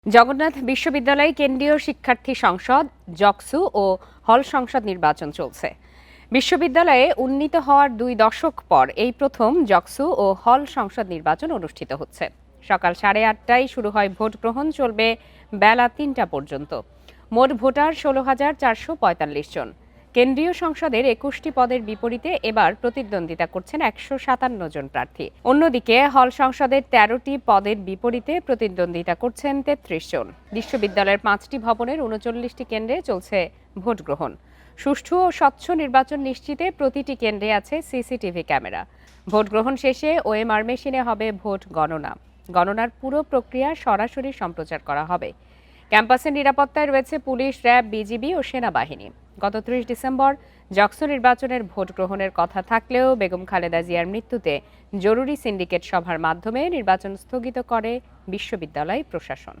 জগন্নাথ বিশ্ববিদ্যালয়ে কেন্দ্রীয় শিক্ষার্থী সংসদ জকসু ও হল সংসদ নির্বাচন চলছে। বিশ্ববিদ্যালয়ে উন্নীত হওয়ার 2 দশক পর এই প্রথম জকসু ও হল সংসদ নির্বাচন অনুষ্ঠিত হচ্ছে। সকাল 8:30টায় শুরু হয় ভোট গ্রহণ, চলবে বেলা 3টা পর্যন্ত। মোট ভোটার 16,445 জন। কেন্দ্রীয় সংসদের 21টি পদের বিপরীতে এবার প্রতিদ্বন্দ্বিতা করছেন 157 জন প্রার্থী। অন্যদিকে হল সংসদের 13টি পদের বিপরীতে প্রতিদ্বন্দ্বিতা করছেন 33 জন। বিশ্ববিদ্যালয়ের 5টি ভবনের 39টি কেন্দ্রে চলছে ভোট গ্রহণ। সুষ্ঠু ও স্বচ্ছ নির্বাচন নিশ্চিতে প্রতিটি কেন্দ্রে আছে সিসিটিভি ক্যামেরা। ভোট গ্রহণ শেষে ওএমআর মেশিনে হবে ভোট গণনা। গণনার পুরো প্রক্রিয়া সরাসরি সম্প্রচার করা হবে। ক্যাম্পাসের নিরাপত্তায় রয়েছে পুলিশ, র্যাব, বিজিবি ও সেনাবাহিনী। গত 30 ডিসেম্বর জকসু নির্বাচনের ভোট গ্রহণের কথা থাকলেও বেগম খালেদা জিয়ার মৃত্যুতে জরুরি সিন্ডিকেট সভার মাধ্যমে নির্বাচন স্থগিত করে বিশ্ববিদ্যালয় প্রশাসন।